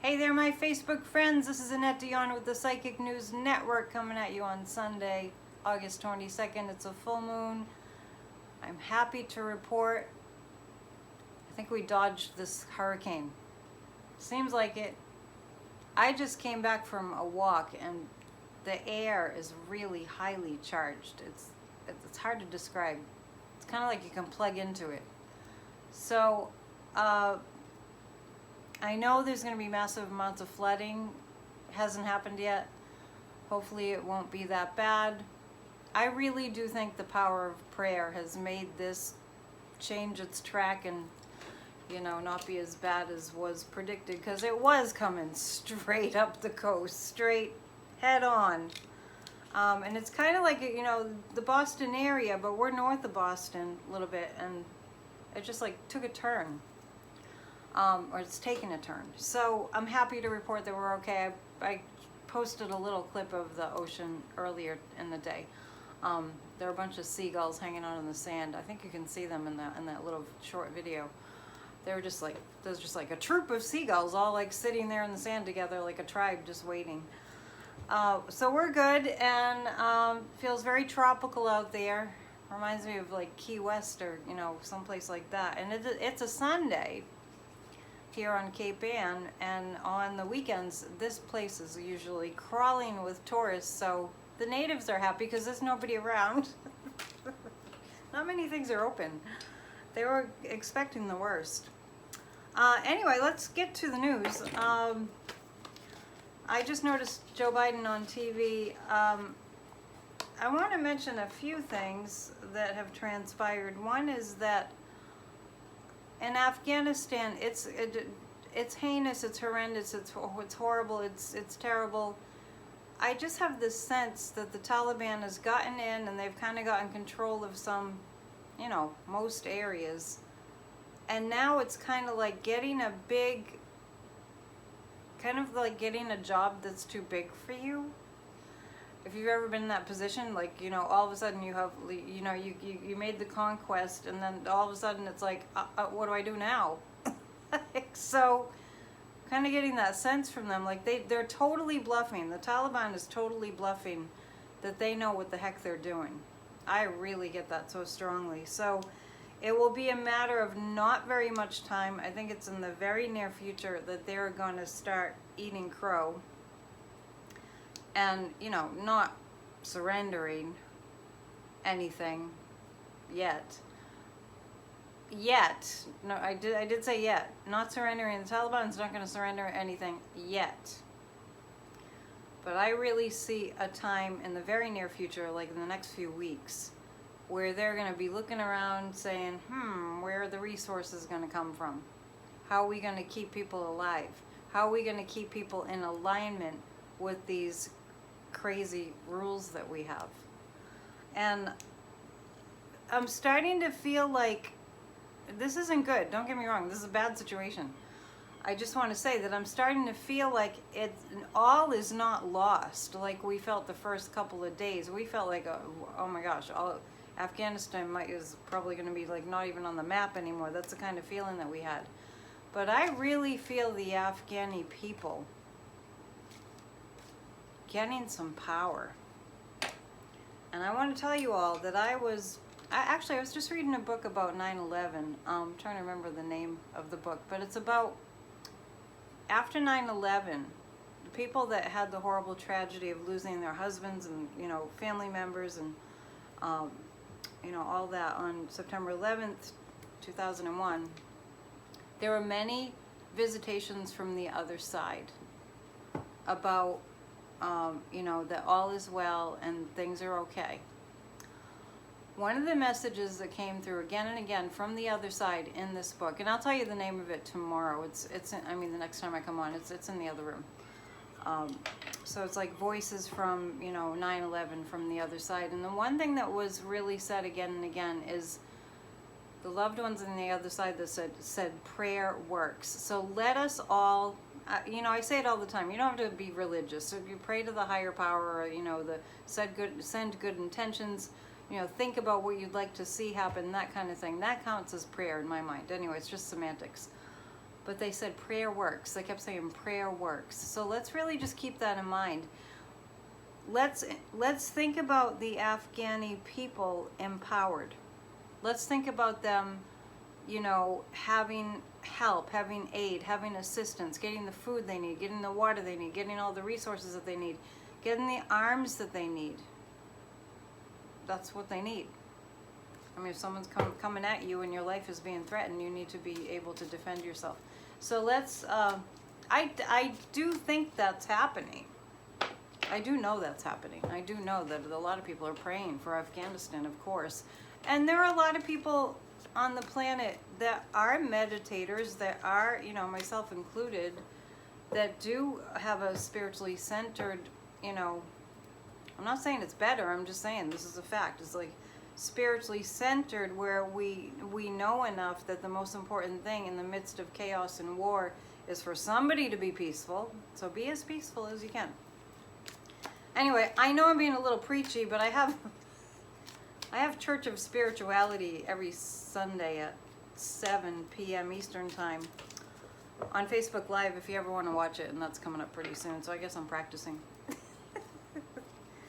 Hey there, my Facebook friends. This is Annette Dion with the Psychic News Network coming at you on Sunday, August 22nd. It's a full moon. I'm happy to report, I think we dodged this hurricane. Seems like it. I just came back from a walk and the air is really highly charged. It's hard to describe. It's kind of like you can plug into it. So, I know there's going to be massive amounts of flooding. It hasn't happened yet. Hopefully it won't be that bad. I really do think the power of prayer has made this change its track and, not be as bad as was predicted, because it was coming straight up the coast, straight head on. And it's kind of like, the Boston area, but we're north of Boston a little bit, and it just like took a turn. Or it's taken a turn. So I'm happy to report that we're okay. I posted a little clip of the ocean earlier in the day. There are a bunch of seagulls hanging out in the sand. I think you can see them in that little short video. There's just like a troop of seagulls all like sitting there in the sand together like a tribe just waiting. So we're good, and feels very tropical out there. Reminds me of like Key West or someplace like that. And it's a Sunday here on Cape Ann, and on the weekends this place is usually crawling with tourists, so the natives are happy because there's nobody around. Not many things are open. They were expecting the worst. Anyway, let's get to the news. I just noticed Joe Biden on TV. I want to mention a few things that have transpired. One is that in Afghanistan, it's heinous, it's horrendous, it's horrible, it's terrible. I just have this sense that the Taliban has gotten in and they've kind of gotten control of some, most areas. And now it's kind of like getting a job that's too big for you. If you've ever been in that position, like, all of a sudden you have, you made the conquest, and then all of a sudden it's like, what do I do now? So, kind of getting that sense from them, like they're totally bluffing. The Taliban is totally bluffing that they know what the heck they're doing. I really get that so strongly. So, it will be a matter of not very much time. I think it's in the very near future that they're going to start eating crow. And, not surrendering anything yet. No, I did say yet. Not surrendering. The Taliban's not going to surrender anything yet. But I really see a time in the very near future, like in the next few weeks, where they're going to be looking around saying, where are the resources going to come from? How are we going to keep people alive? How are we going to keep people in alignment with these crazy rules that we have? And I'm starting to feel like this isn't good. Don't get me wrong, this is a bad situation. I just want to say that I'm starting to feel like all is not lost like we felt the first couple of days. We felt like, oh my gosh, Afghanistan is probably going to be like not even on the map anymore. That's the kind of feeling that we had. But I really feel the Afghani people getting some power. And I want to tell you all that I was just reading a book about 9/11. I'm trying to remember the name of the book, but it's about after 9/11, the people that had the horrible tragedy of losing their husbands and, family members and, all that on September 11th, 2001. There were many visitations from the other side about that all is well and things are okay. One of the messages that came through again and again from the other side in this book, and I'll tell you the name of it tomorrow. The next time I come on, it's in the other room. So it's like voices from 9/11 from the other side. And the one thing that was really said again and again is the loved ones on the other side that said prayer works. So let us all. I say it all the time. You don't have to be religious. So if you pray to the higher power, or send good intentions, think about what you'd like to see happen, that kind of thing. That counts as prayer in my mind. Anyway, it's just semantics. but they said prayer works. They kept saying prayer works. So let's really just keep that in mind. Let's think about the Afghani people empowered. Let's think about them, you know, having help, having aid, having assistance, getting the food they need, getting the water they need, getting all the resources that they need, getting the arms that they need. That's what they need. I mean, if someone's coming at you and your life is being threatened, you need to be able to defend yourself. So let's, I do think that's happening. I do know that's happening. I do know that a lot of people are praying for Afghanistan, of course. And there are a lot of people on the planet that are meditators, that are, you know, myself included, that do have a spiritually centered, you know, I'm not saying it's better, I'm just saying this is a fact. It's like spiritually centered, where we know enough that the most important thing in the midst of chaos and war is for somebody to be peaceful. So be as peaceful as you can. Anyway, I know I'm being a little preachy, but I have Church of Spirituality every Sunday at 7 p.m. Eastern Time on Facebook Live if you ever want to watch it, and that's coming up pretty soon, so I guess I'm practicing.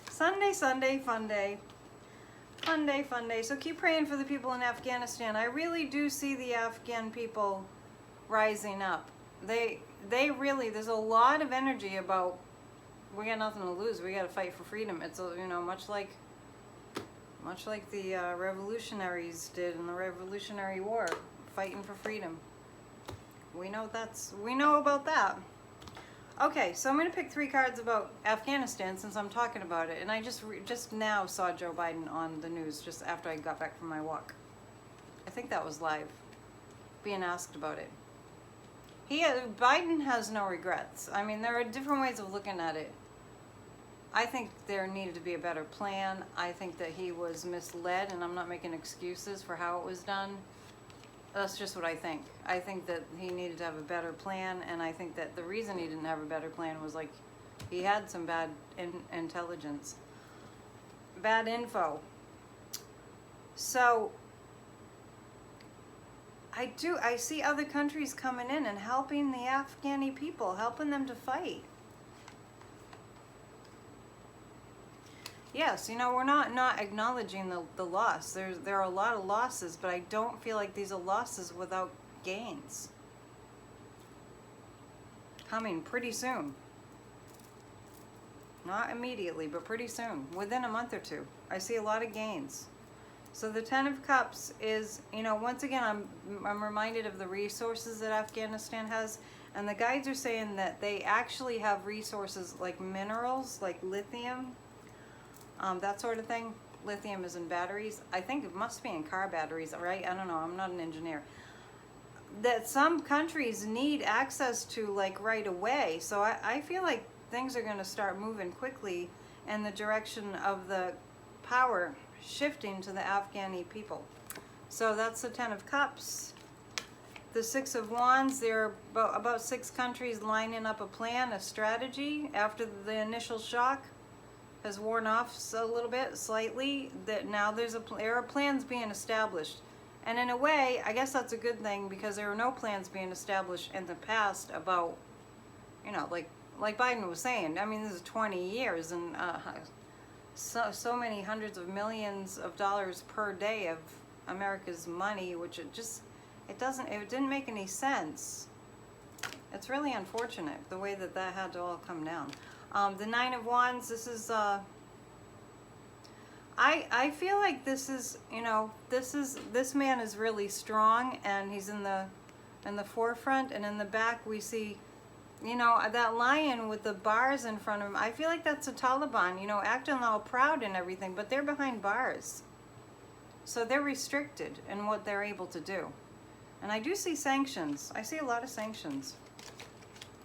Sunday, fun day. Fun day, fun day. So keep praying for the people in Afghanistan. I really do see the Afghan people rising up. They really, there's a lot of energy about, we got nothing to lose, we got to fight for freedom. It's, you know, much like the revolutionaries did in the Revolutionary War, fighting for freedom. We know about that. Okay, so I'm going to pick 3 cards about Afghanistan since I'm talking about it. And I just now saw Joe Biden on the news just after I got back from my walk. I think that was live, being asked about it. Biden has no regrets. I mean, there are different ways of looking at it. I think there needed to be a better plan. I think that he was misled, and I'm not making excuses for how it was done. That's just what I think. I think that he needed to have a better plan, and I think that the reason he didn't have a better plan was, like, he had some bad intelligence, bad info. So I see other countries coming in and helping the Afghani people, helping them to fight. Yes, you know, we're not acknowledging the loss. There are a lot of losses, but I don't feel like these are losses without gains. Coming pretty soon. Not immediately, but pretty soon. Within a month or two. I see a lot of gains. So the Ten of Cups is, you know, once again, I'm reminded of the resources that Afghanistan has. And the guides are saying that they actually have resources like minerals, like lithium, that sort of thing. Lithium is in batteries. I think it must be in car batteries, right? I don't know. I'm not an engineer. That some countries need access to, like, right away. So I feel like things are going to start moving quickly in the direction of the power shifting to the Afghani people. So that's the Ten of Cups. The Six of Wands, there are about 6 countries lining up a plan, a strategy after the initial shock has worn off a little bit, slightly, that now there are plans being established. And in a way, I guess that's a good thing, because there were no plans being established in the past about, you know, like Biden was saying. I mean, this is 20 years and so many hundreds of millions of dollars per day of America's money, which it didn't make any sense. It's really unfortunate the way that had to all come down. The Nine of Wands, this is, I feel like this is, you know, this man is really strong, and he's in the forefront, and in the back we see, you know, that lion with the bars in front of him. I feel like that's the Taliban, you know, acting all proud and everything, but they're behind bars. So they're restricted in what they're able to do. And I do see sanctions. I see a lot of sanctions.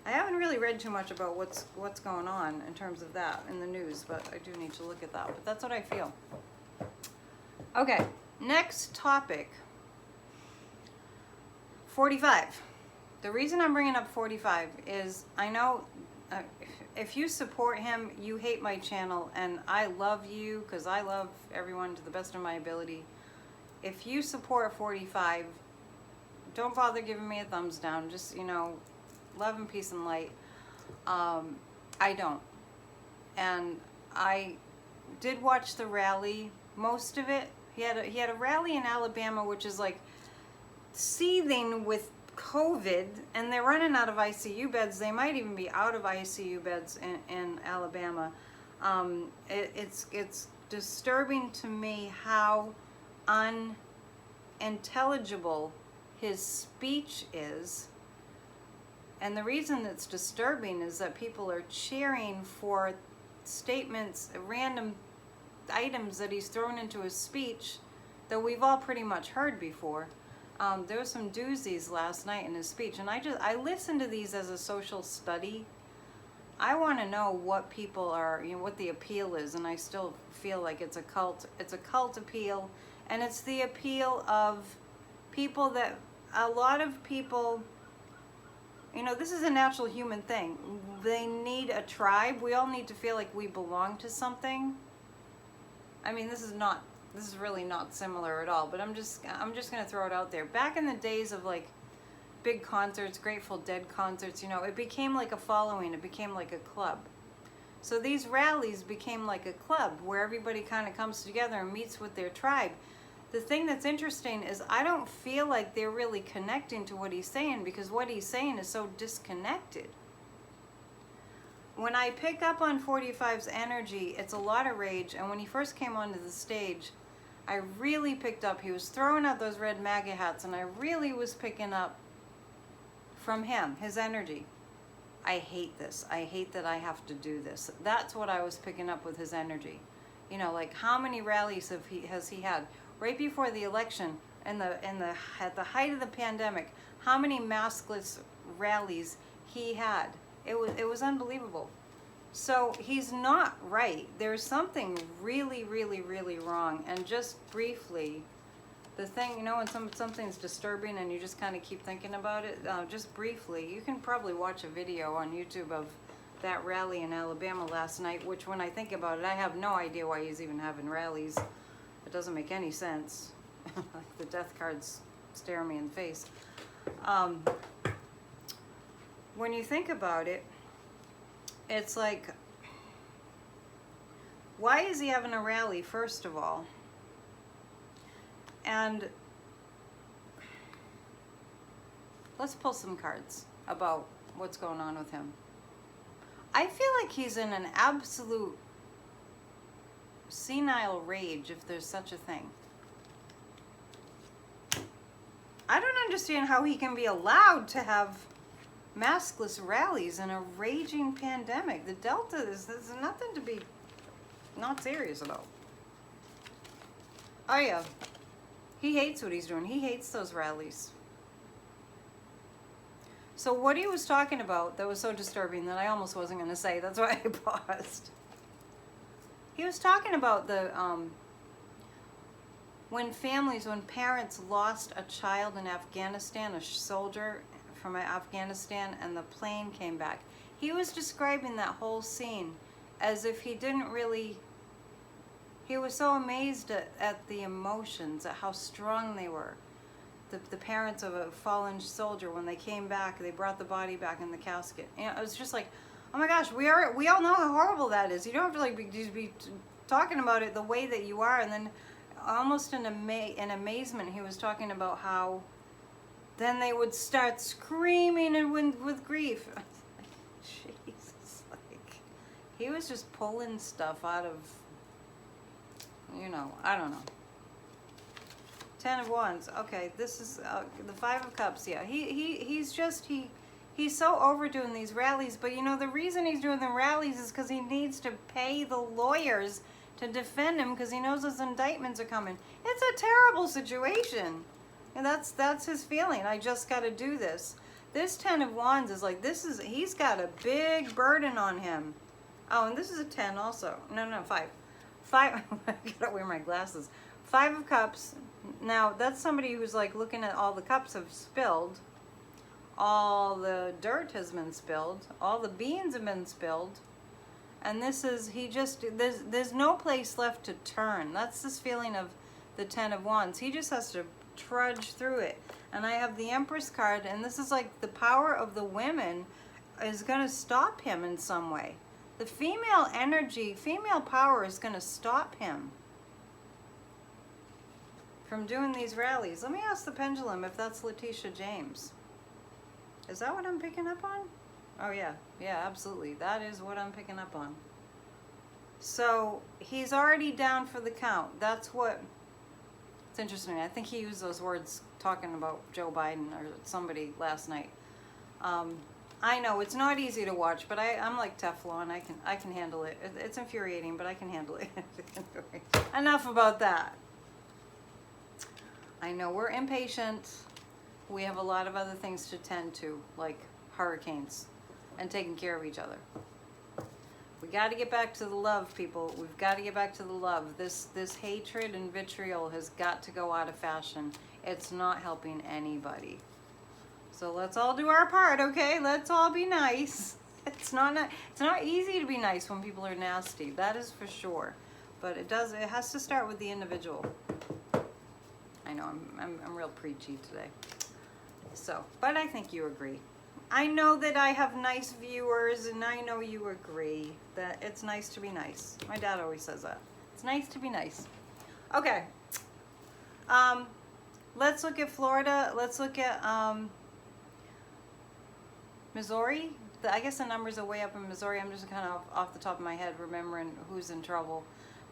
I haven't really read too much about what's going on in terms of that in the news, but I do need to look at that. But that's what I feel. Okay, next topic. 45. The reason I'm bringing up 45 is I know if you support him, you hate my channel, and I love you because I love everyone to the best of my ability. If you support 45, don't bother giving me a thumbs down. Just, love and peace and light. I don't. And I did watch the rally, most of it. He had a rally in Alabama, which is like seething with COVID, and they're running out of ICU beds. They might even be out of ICU beds in Alabama. It's disturbing to me how unintelligible his speech is. And the reason it's disturbing is that people are cheering for statements, random items that he's thrown into his speech that we've all pretty much heard before. There were some doozies last night in his speech, and I listen to these as a social study. I want to know what people are, what the appeal is, and I still feel like it's a cult. It's a cult appeal, and it's the appeal of people that a lot of people, this is a natural human thing. They need a tribe. We all need to feel like we belong to something. I mean, this is really not similar at all, but I'm just going to throw it out there. Back in the days of like big concerts, Grateful Dead concerts, it became like a following. It became like a club. So these rallies became like a club where everybody kind of comes together and meets with their tribe. The thing that's interesting is I don't feel like they're really connecting to what he's saying, because what he's saying is so disconnected. When I pick up on 45's energy, it's a lot of rage. And when he first came onto the stage, I really picked up, he was throwing out those red MAGA hats, and I really was picking up from him, his energy. I hate this. I hate that I have to do this. That's what I was picking up with his energy. Like how many rallies has he had? Right before the election, at the height of the pandemic, how many maskless rallies he had? It was unbelievable. So he's not right. There's something really, really, really wrong. And just briefly, the thing, when something's disturbing and you just kind of keep thinking about it, just briefly, you can probably watch a video on YouTube of that rally in Alabama last night, which when I think about it, I have no idea why he's even having rallies. It doesn't make any sense. The death cards stare me in the face. When you think about it, it's like, why is he having a rally, first of all? And let's pull some cards about what's going on with him. I feel like he's in an absolute senile rage, if there's such a thing. I don't understand how he can be allowed to have maskless rallies in a raging pandemic. The Delta, there's nothing to be not serious about. Oh yeah, he hates what he's doing. He hates those rallies. So what he was talking about that was so disturbing that I almost wasn't going to say, that's why I paused. He was talking about the when parents lost a child in Afghanistan, a soldier from Afghanistan, and the plane came back. He was describing that whole scene as if he was so amazed at the emotions, at how strong they were. The parents of a fallen soldier, when they came back, they brought the body back in the casket. It was just like, oh my gosh, we all know how horrible that is. You don't have to be talking about it the way that you are. And then almost in amazement, he was talking about how then they would start screaming and with grief. Jesus, he was just pulling stuff out of, I don't know. 10 of Wands. Okay, this is the 5 of Cups. Yeah, he's so overdoing these rallies. But the reason he's doing the rallies is because he needs to pay the lawyers to defend him, because he knows those indictments are coming. It's a terrible situation, and that's his feeling. I just got to do this. This 10 of Wands is like, he's got a big burden on him. Oh, and this is a 10 also. No, 5. I gotta wear my glasses. 5 of Cups. Now, that's somebody who's like looking at all the cups have spilled. All the dirt has been spilled. All the beans have been spilled. And this is, there's no place left to turn. That's this feeling of the 10 of Wands. He just has to trudge through it. And I have the Empress card, and this is like the power of the women is going to stop him in some way. The female energy, female power is going to stop him from doing these rallies. Let me ask the pendulum if that's Letitia James. Is that what I'm picking up on? Oh yeah, yeah, absolutely. That is what I'm picking up on. So he's already down for the count. That's what, it's interesting. I think he used those words talking about Joe Biden or somebody last night. I know it's not easy to watch, but I'm like Teflon. I can handle it. It's infuriating, but I can handle it. Enough about that. I know we're impatient. We have a lot of other things to tend to, like hurricanes and taking care of each other. We got to get back to the love, people. We've got to get back to the love. This hatred and vitriol has got to go out of fashion. It's not helping anybody. So let's all do our part, okay? Let's all be nice. It's not easy to be nice when people are nasty. That is for sure. But it has to start with the individual. I know I'm real preachy today. So, but I think you agree. I know that I have nice viewers, and I know you agree that it's nice to be nice. My dad always says that. It's nice to be nice. Okay. Let's look at Florida. Let's look at Missouri. I guess the numbers are way up in Missouri. I'm just kind of off the top of my head remembering who's in trouble.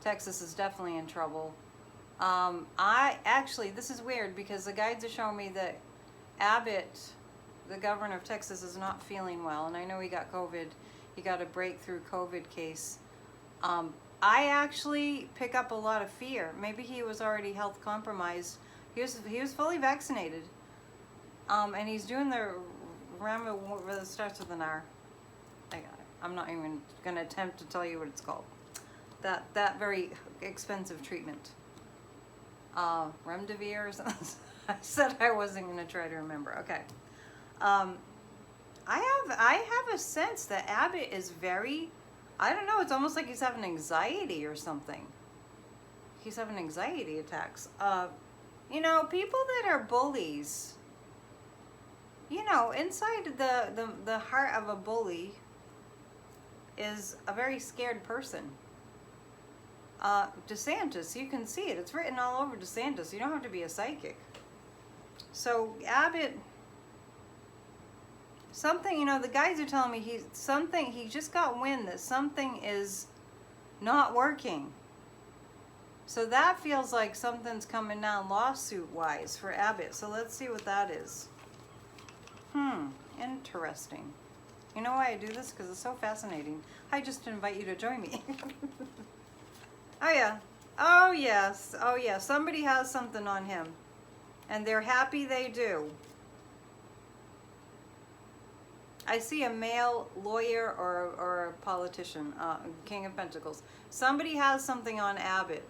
Texas is definitely in trouble. This is weird because the guides are showing me that Abbot, the governor of Texas, is not feeling well, and I know he got COVID. He got a breakthrough COVID case. I actually pick up a lot of fear. Maybe he was already health compromised. He was fully vaccinated, and he's doing the that starts with an R. I'm not even going to attempt to tell you what it's called. That very expensive treatment. Remdesivir or something. I said I wasn't going to try to remember. Okay. I have a sense that Abbott is very, I don't know, it's almost like he's having anxiety or something. He's having anxiety attacks. You know, people that are bullies, you know, inside the heart of a bully is a very scared person. Desantis, you can see it. It's written all over Desantis. You don't have to be a psychic. So Abbott, something, you know, the guys are telling me he just got wind that something is not working. So that feels like something's coming down lawsuit-wise for Abbott. So let's see what that is. Interesting. You know why I do this? Because it's so fascinating. I just invite you to join me. Oh yeah. Oh yes. Oh yeah. Somebody has something on him. And they're happy they do. I see a male lawyer or a politician, King of Pentacles. Somebody has something on Abbott.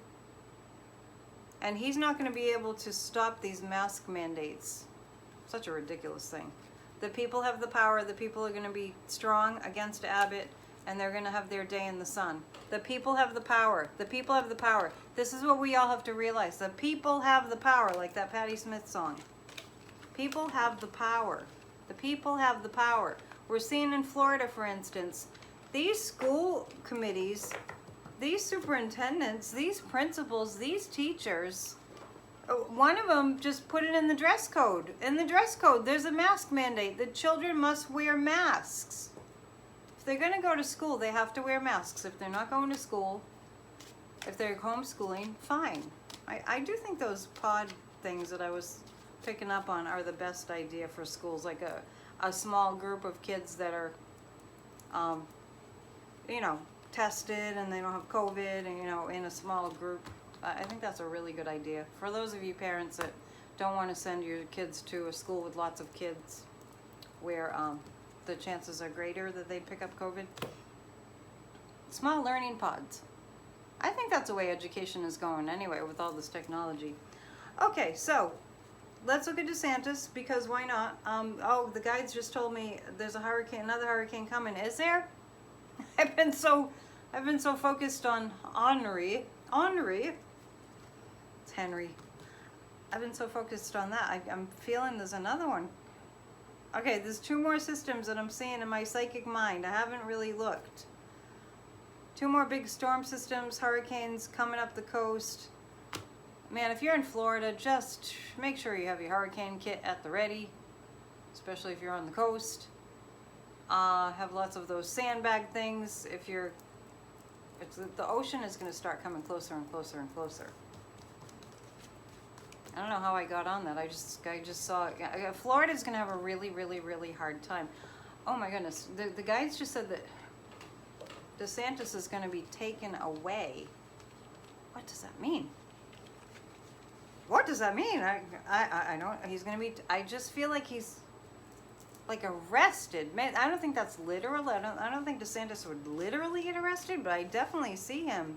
And he's not going to be able to stop these mask mandates. Such a ridiculous thing. The people have the power. The people are going to be strong against Abbott. And they're going to have their day in the sun. The people have the power. The people have the power. This is what we all have to realize. The people have the power, like that Patti Smith song. People have the power. The people have the power. We're seeing in Florida, for instance, these school committees, these superintendents, these principals, these teachers, one of them just put it in the dress code. In the dress code, there's a mask mandate. The children must wear masks. If they're going to go to school, they have to wear masks. If they're not going to school, if they're homeschooling, fine. I do think those pod things that I was picking up on are the best idea for schools, like a small group of kids that are, you know, tested and they don't have COVID, and, you know, in a small group. I think that's a really good idea. For those of you parents that don't want to send your kids to a school with lots of kids where the chances are greater that they'd pick up COVID. Small learning pods. I think that's the way education is going anyway with all this technology. Okay, so let's look at Desantis, because why not? Oh, the guides just told me there's a hurricane, another hurricane coming. Is there? I've been so focused on Henry. It's Henry. I've been so focused on that. I'm feeling there's another one. Okay, there's 2 more systems that I'm seeing in my psychic mind. I haven't really looked. 2 more big storm systems, hurricanes coming up the coast. Man, if you're in Florida, just make sure you have your hurricane kit at the ready, especially if you're on the coast. Have lots of those sandbag things. The ocean is going to start coming closer and closer and closer. I don't know how I got on that. I just saw Florida's going to have a really, really, really hard time. Oh my goodness. The guys just said that Desantis is going to be taken away. What does that mean? What does that mean? I don't. He's going to be. I just feel like he's like arrested. Man, I don't think that's literal. I don't think DeSantis would literally get arrested, but I definitely see him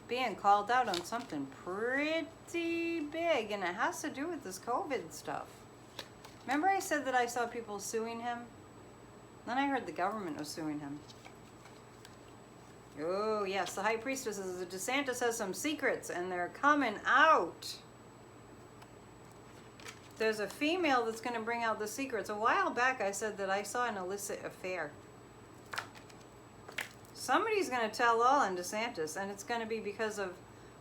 being called out on something pretty big, and it has to do with this COVID stuff. Remember I said that I saw people suing him? Then I heard the government was suing him. Oh yes, the high priestess says that DeSantis has some secrets and they're coming out. There's a female that's going to bring out the secrets. A while back I said that I saw an illicit affair. Somebody's going to tell all on DeSantis, and it's going to be because of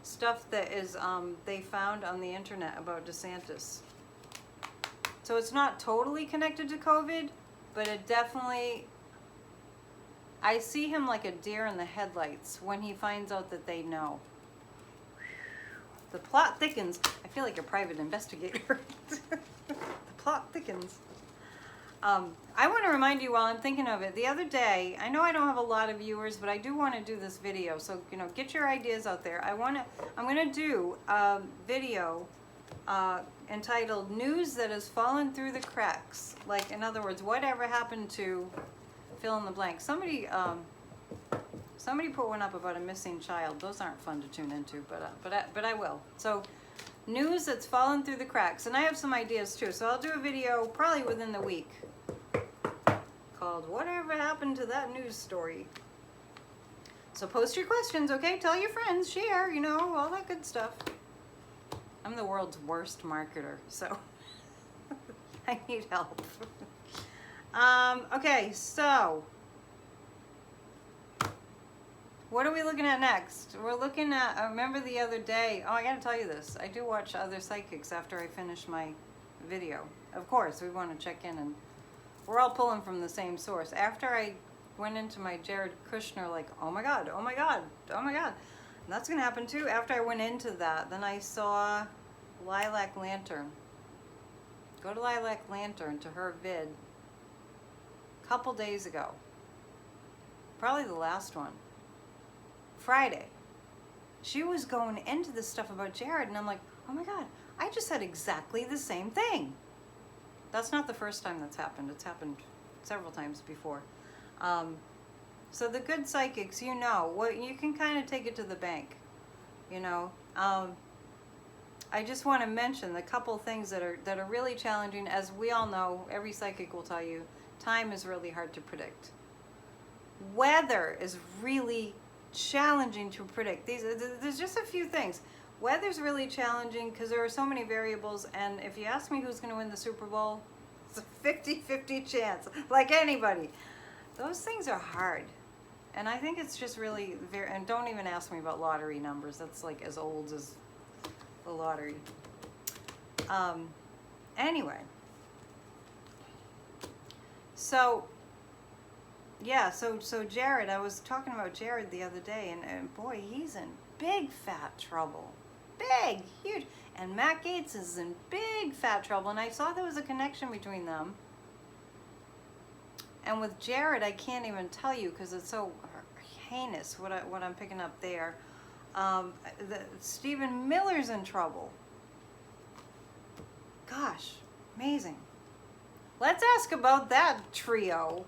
stuff that is they found on the internet about DeSantis. So it's not totally connected to COVID, but it definitely, I see him like a deer in the headlights when he finds out that they know. The plot thickens. I feel like a private investigator. The plot thickens. I want to remind you while I'm thinking of it, the other day, I know I don't have a lot of viewers, but I do want to do this video. So, get your ideas out there. I'm going to do a video entitled News That Has Fallen Through the Cracks. Like, in other words, whatever happened to fill in the blank. Somebody put one up about a missing child. Those aren't fun to tune into, but I will. So, news that's fallen through the cracks, and I have some ideas too. So I'll do a video probably within the week called "Whatever Happened to That News Story." So post your questions, okay? Tell your friends, share, all that good stuff. I'm the world's worst marketer, so I need help. Okay, so. What are we looking at next? We're looking at, I remember the other day, I gotta tell you this, I do watch other psychics after I finish my video. Of course, we want to check in, and we're all pulling from the same source. After I went into my Jared Kushner, like, oh my God, oh my God, oh my God. And that's gonna happen too. After I went into that, then I saw Lilac Lantern. Go to Lilac Lantern to her vid a couple days ago. Probably the last one. Friday. She was going into this stuff about Jared, and I'm like, oh my God, I just said exactly the same thing. That's not the first time that's happened. It's happened several times before. So the good psychics, what you can kind of take it to the bank. I just want to mention the couple things that are really challenging. As we all know, every psychic will tell you, time is really hard to predict. Weather is really challenging to predict. There's just a few things. Weather's really challenging because there are so many variables, and if you ask me who's going to win the Super Bowl, it's a 50-50 chance, like anybody. Those things are hard, and I think it's just really and don't even ask me about lottery numbers. That's like as old as the lottery. Anyway, so yeah, so Jared, I was talking about Jared the other day, and boy, he's in big fat trouble. Big, huge. And Matt Gaetz is in big fat trouble, and I saw there was a connection between them. And with Jared, I can't even tell you because it's so heinous what I'm picking up there. Stephen Miller's in trouble. Gosh, amazing. Let's ask about that trio.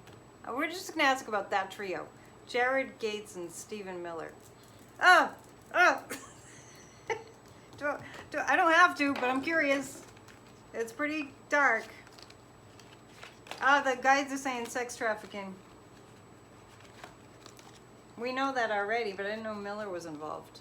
We're just going to ask about that trio. Jared Gaetz and Stephen Miller. I don't have to, but I'm curious. It's pretty dark. The guys are saying sex trafficking. We know that already, but I didn't know Miller was involved.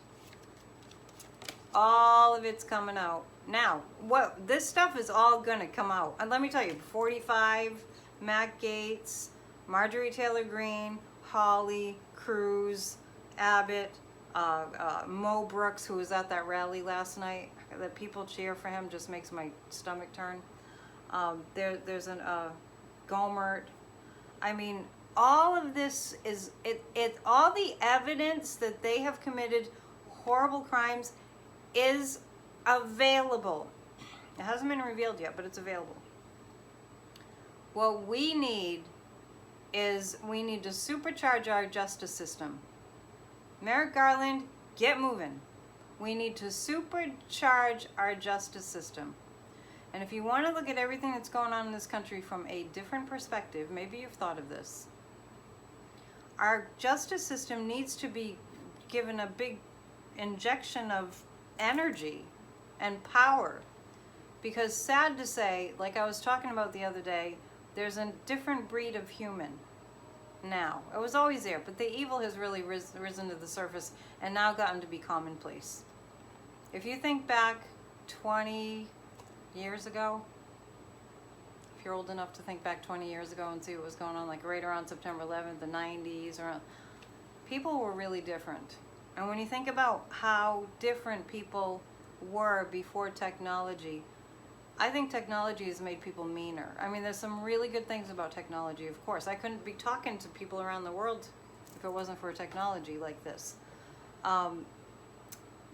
All of it's coming out. Now, what this stuff is all gonna come out. And let me tell you, 45, Matt Gaetz, Marjorie Taylor Greene, Hawley, Cruz, Abbott, Mo Brooks, who was at that rally last night. That people cheer for him just makes my stomach turn. There's an Gomert. I mean, all of this is all the evidence that they have committed horrible crimes is available. It hasn't been revealed yet, but it's available. What we need is we need to supercharge our justice system. Merrick Garland, get moving. We need to supercharge our justice system. And if you want to look at everything that's going on in this country from a different perspective, maybe you've thought of this. Our justice system needs to be given a big injection of energy and power. Because sad to say, like I was talking about the other day, there's a different breed of human now. It was always there, but the evil has really risen to the surface and now gotten to be commonplace. If you think back 20 years ago, if you're old enough to think back 20 years ago and see what was going on, like right around September 11th, the 90s, people were really different. And when you think about how different people were before technology, I think technology has made people meaner. I mean, there's some really good things about technology, of course. I couldn't be talking to people around the world if it wasn't for technology like this.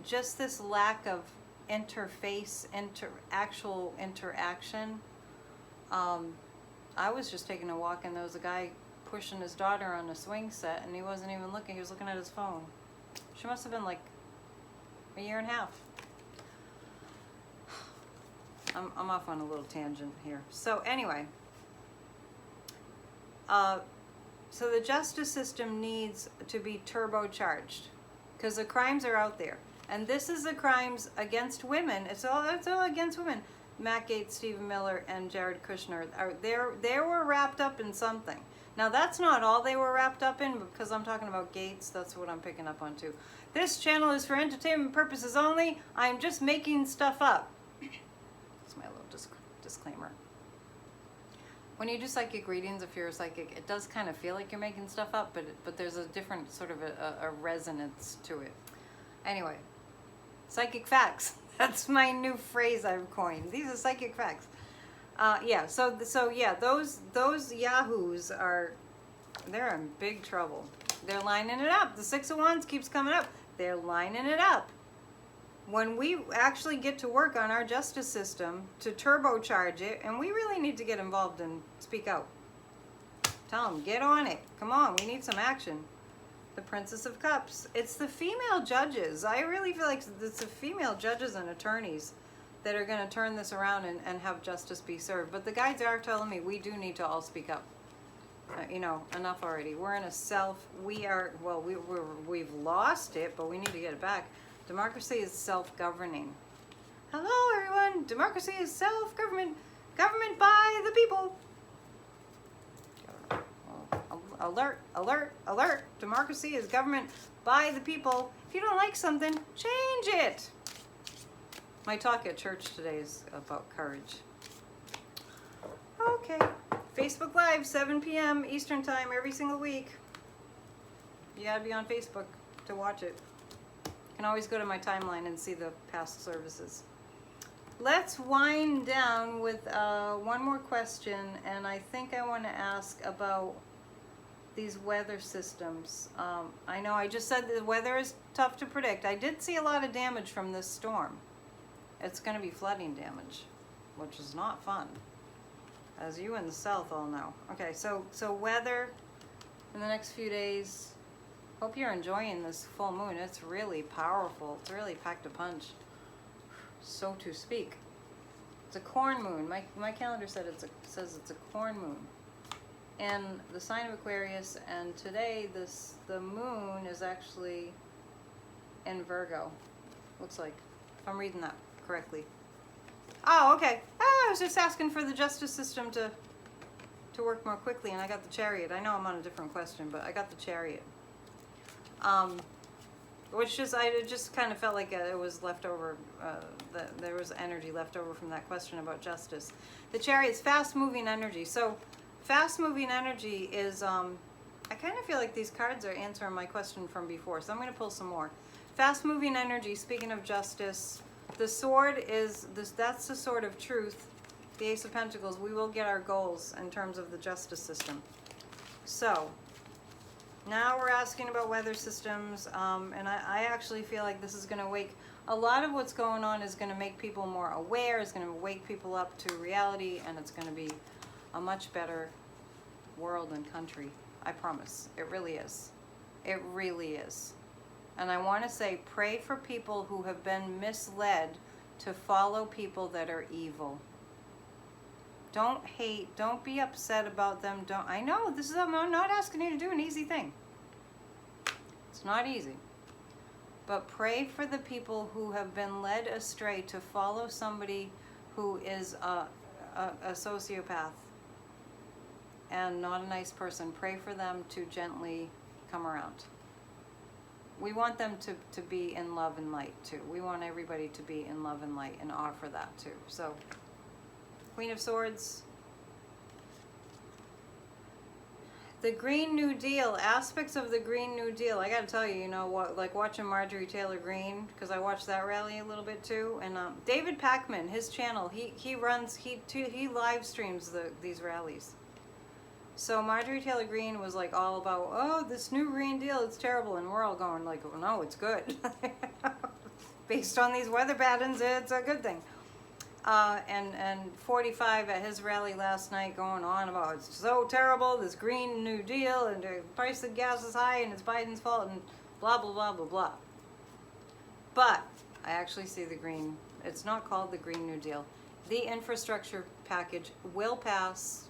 Just this lack of interface, actual interaction. I was just taking a walk and there was a guy pushing his daughter on a swing set and he wasn't even looking, he was looking at his phone. She must have been like a year and a half. I'm off on a little tangent here. So anyway, so the justice system needs to be turbocharged because the crimes are out there. And this is the crimes against women. It's all against women. Matt Gaetz, Stephen Miller, and Jared Kushner, they were wrapped up in something. Now that's not all they were wrapped up in, because I'm talking about Gaetz, that's what I'm picking up on too. This channel is for entertainment purposes only. I'm just making stuff up. That's my little disclaimer. When you do psychic readings, if you're a psychic, it does kind of feel like you're making stuff up, but there's a different sort of a resonance to it. Anyway, psychic facts. That's my new phrase I've coined. These are psychic facts. Yeah, so yeah, those yahoos they're in big trouble. They're lining it up. The Six of Wands keeps coming up. They're lining it up. When we actually get to work on our justice system to turbocharge it, and we really need to get involved and speak out. Tell them, get on it. Come on, we need some action. The Princess of Cups. It's the female judges. I really feel like it's the female judges and attorneys that are going to turn this around and have justice be served. But the guides are telling me we do need to all speak up. Enough already. We're in a we've lost it, but we need to get it back. Democracy is self-governing. Hello, everyone. Democracy is self-government. Government by the people. Alert, alert, alert. Democracy is government by the people. If you don't like something, change it. My talk at church today is about courage. Okay. Facebook Live, 7 p.m. Eastern Time every single week. You gotta be on Facebook to watch it. You can always go to my timeline and see the past services. Let's wind down with one more question, and I think I want to ask about these weather systems. I know I just said the weather is tough to predict. I did see a lot of damage from this storm. It's going to be flooding damage, which is not fun, as you in the south all know. Okay, so weather in the next few days. Hope you're enjoying this full moon. It's really powerful. It's really packed a punch, so to speak. It's a corn moon. My calendar says it's a corn moon. And the sign of Aquarius, and today the moon is actually in Virgo. Looks like, if I'm reading that correctly. Oh, okay. Oh, I was just asking for the justice system to work more quickly, and I got the Chariot. I know I'm on a different question, but I got the Chariot. Which just, it just kind of felt like it was left over, there was energy left over from that question about justice. The Chariot's fast-moving energy. So, fast-moving energy is, I kind of feel like these cards are answering my question from before, so I'm going to pull some more. Fast-moving energy, speaking of justice, the sword is, that's the sword of truth. The Ace of Pentacles, we will get our goals in terms of the justice system. So, now we're asking about weather systems, and I actually feel like this is going to wake, a lot of what's going on is going to make people more aware, is going to wake people up to reality, and it's going to be a much better world and country. I promise. It really is. It really is. And I want to say, pray for people who have been misled to follow people that are evil. Don't hate. Don't be upset about them. I know this is, I'm not asking you to do an easy thing. It's not easy. But pray for the people who have been led astray to follow somebody who is a sociopath and not a nice person. Pray for them to gently come around. We want them to be in love and light too. We want everybody to be in love and light and offer that too. So, Queen of Swords. The Green New Deal, aspects of the Green New Deal. I gotta tell you, you know what, like watching Marjorie Taylor Greene, because I watched that rally a little bit too. And David Pakman, his channel, he live streams these rallies. So Marjorie Taylor Greene was like all about, oh, this new Green Deal, it's terrible, and we're all going like, oh, no, it's good. Based on these weather patterns, it's a good thing. And 45 at his rally last night going on about it's so terrible, this Green New Deal, and the price of gas is high, and it's Biden's fault, and blah, blah, blah, blah, blah. But I actually see the green, it's not called the Green New Deal. The infrastructure package will pass.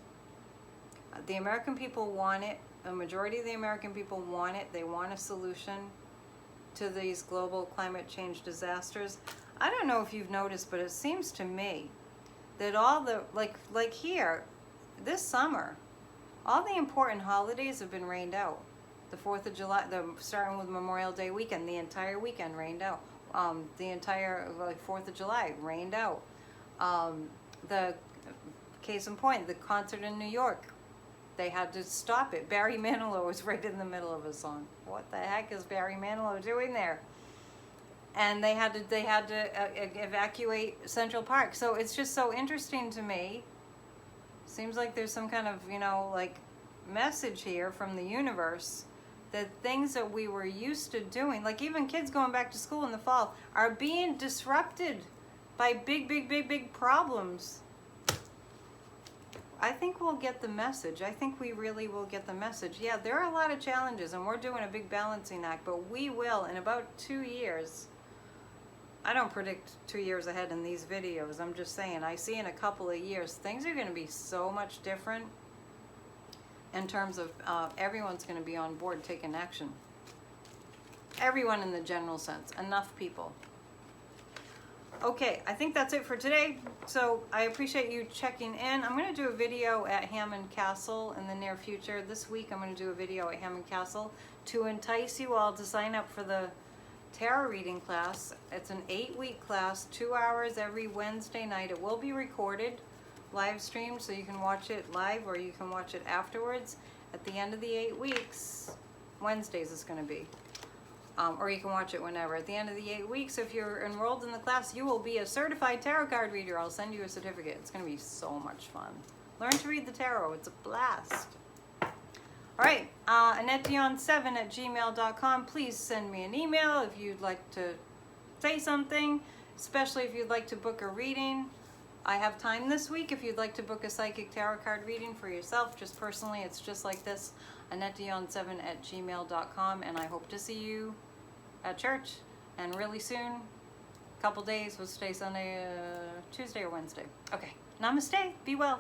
The American people want it. A majority of the American people want it. They want a solution to these global climate change disasters. I don't know if you've noticed, but it seems to me that all the, like here, this summer, all the important holidays have been rained out. The 4th of July, starting with Memorial Day weekend, the entire weekend rained out. The entire, 4th of July rained out. The case in point, the concert in New York, they had to stop it. Barry Manilow was right in the middle of a song. What the heck is Barry Manilow doing there? And they had to evacuate Central Park. So it's just so interesting to me. Seems like there's some kind of, message here from the universe that things that we were used to doing, like even kids going back to school in the fall, are being disrupted by big problems. I think we'll get the message. I think we really will get the message. Yeah, there are a lot of challenges, and we're doing a big balancing act, but we will, in about 2 years, I don't predict 2 years ahead in these videos, I'm just saying, I see in a couple of years, things are going to be so much different in terms of everyone's going to be on board taking action. Everyone in the general sense, enough people. Okay, I think that's it for today. So I appreciate you checking in. I'm going to do a video at Hammond Castle in the near future. This week I'm going to do a video at Hammond Castle to entice you all to sign up for the tarot reading class. It's an 8-week class, 2 hours every Wednesday night. It will be recorded, live streamed, so you can watch it live or you can watch it afterwards. At the end of the 8 weeks, Wednesdays it's going to be. Or you can watch it whenever. At the end of the 8 weeks, if you're enrolled in the class, you will be a certified tarot card reader. I'll send you a certificate. It's going to be so much fun. Learn to read the tarot. It's a blast. All right, AnnetteDion7@gmail.com. Please send me an email if you'd like to say something, especially if you'd like to book a reading. I have time this week if you'd like to book a psychic tarot card reading for yourself, just personally. It's just like this, AnnetteDion7@gmail.com, and I hope to see you at church, and really soon, a couple days, we'll stay Sunday, Tuesday or Wednesday. Okay, namaste, be well.